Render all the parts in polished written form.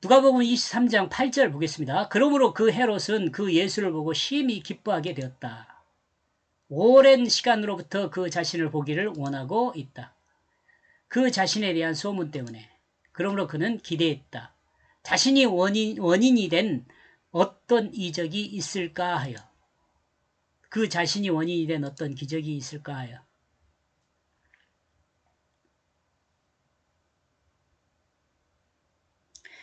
누가복음 23장 8절 보겠습니다. 그러므로 그 헤롯은 그 예수를 보고 심히 기뻐하게 되었다. 오랜 시간으로부터 그 자신을 보기를 원하고 있다. 그 자신에 대한 소문 때문에. 그러므로 그는 기대했다. 자신이 원인이 된 어떤 이적이 있을까 하여. 그 자신이 원인이 된 어떤 기적이 있을까 하여.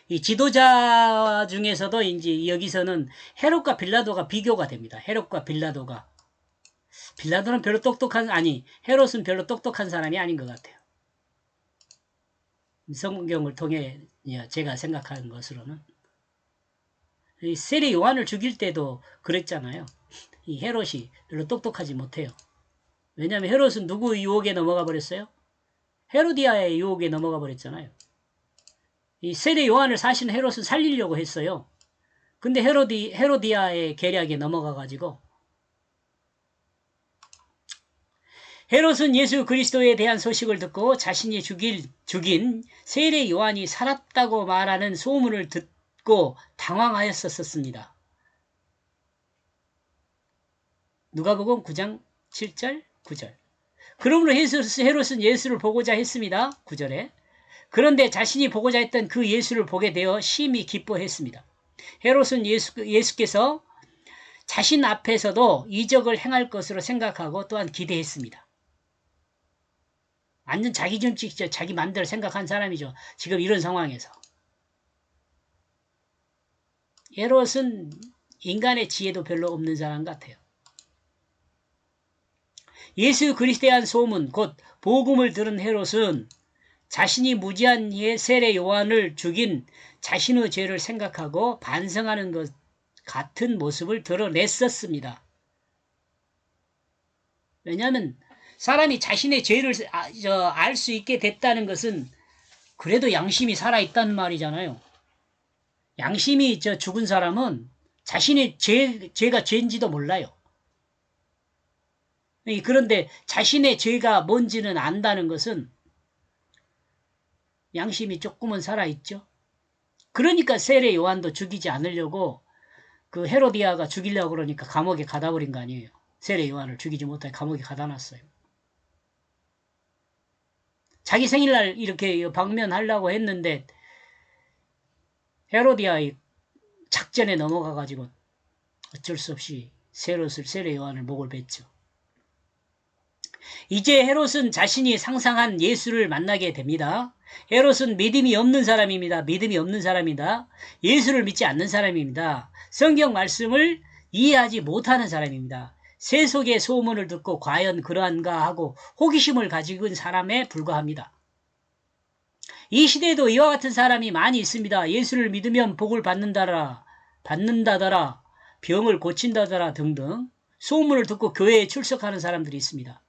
이 지도자 중에서도 이제 여기서는 헤롯과 빌라도가 비교가 됩니다. 헤롯과 빌라도가. 빌라도는 별로 헤롯은 별로 똑똑한 사람이 아닌 것 같아요. 성경을 통해 제가 생각하는 것으로는. 이 세례 요한을 죽일 때도 그랬잖아요. 이 헤롯이 별로 똑똑하지 못해요. 왜냐하면 헤롯은 누구 유혹에 넘어가 버렸어요? 헤로디아의 유혹에 넘어가 버렸잖아요. 이 세례 요한을 사실 헤롯은 살리려고 했어요. 근데 헤로디아의 계략에 넘어가가지고 헤롯은 예수 그리스도에 대한 소식을 듣고 자신이 죽인 세례 요한이 살았다고 말하는 소문을 듣고 당황하였었습니다. 누가복음 9장 7절 9절. 그러므로 헤롯은 예수를 보고자 했습니다. 9절에. 그런데 자신이 보고자 했던 그 예수를 보게 되어 심히 기뻐했습니다. 헤롯은 예수께서 자신 앞에서도 이적을 행할 것으로 생각하고 또한 기대했습니다. 완전 자기중식이죠. 자기 맘대로 생각한 사람이죠. 지금 이런 상황에서. 헤롯은 인간의 지혜도 별로 없는 사람 같아요. 예수 그리스도에 대한 소문, 곧 복음을 들은 헤롯은 자신이 무지한 이에 세례 요한을 죽인 자신의 죄를 생각하고 반성하는 것 같은 모습을 드러냈었습니다. 왜냐하면 사람이 자신의 죄를 알 수 있게 됐다는 것은 그래도 양심이 살아있다는 말이잖아요. 양심이 죽은 사람은 자신의 죄가 죄인지도 몰라요. 그런데 자신의 죄가 뭔지는 안다는 것은 양심이 조금은 살아있죠. 그러니까 세례 요한도 죽이지 않으려고 그 헤로디아가 죽이려고 그러니까 감옥에 가다 버린 거 아니에요. 세례 요한을 죽이지 못하게 감옥에 가다 놨어요. 자기 생일날 이렇게 방면하려고 했는데 헤로디아의 작전에 넘어가가지고 어쩔 수 없이 세례 요한을 목을 뱉죠. 이제 헤롯은 자신이 상상한 예수를 만나게 됩니다. 헤롯은 믿음이 없는 사람입니다. 믿음이 없는 사람이다. 예수를 믿지 않는 사람입니다. 성경 말씀을 이해하지 못하는 사람입니다. 세속의 소문을 듣고 과연 그러한가 하고 호기심을 가지고 있는 사람에 불과합니다. 이 시대에도 이와 같은 사람이 많이 있습니다. 예수를 믿으면 복을 받는다더라, 병을 고친다더라 등등 소문을 듣고 교회에 출석하는 사람들이 있습니다.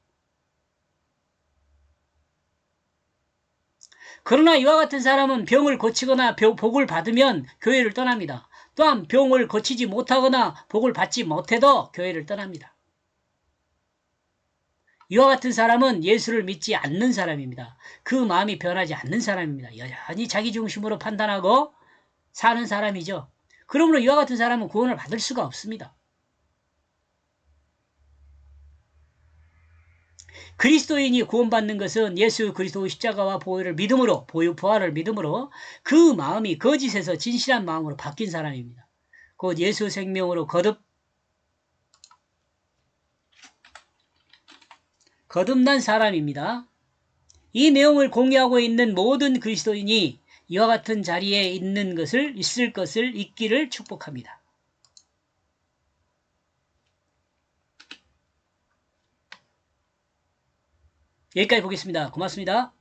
그러나 이와 같은 사람은 병을 고치거나 복을 받으면 교회를 떠납니다. 또한 병을 고치지 못하거나 복을 받지 못해도 교회를 떠납니다. 이와 같은 사람은 예수를 믿지 않는 사람입니다. 그 마음이 변하지 않는 사람입니다. 여전히 자기중심으로 판단하고 사는 사람이죠. 그러므로 이와 같은 사람은 구원을 받을 수가 없습니다. 그리스도인이 구원받는 것은 예수 그리스도의 십자가와 부활을 믿음으로 그 마음이 거짓에서 진실한 마음으로 바뀐 사람입니다. 곧 예수 생명으로 거듭난 사람입니다. 이 내용을 공유하고 있는 모든 그리스도인이 이와 같은 자리에 있을 것을 있기를 축복합니다. 여기까지 보겠습니다. 고맙습니다.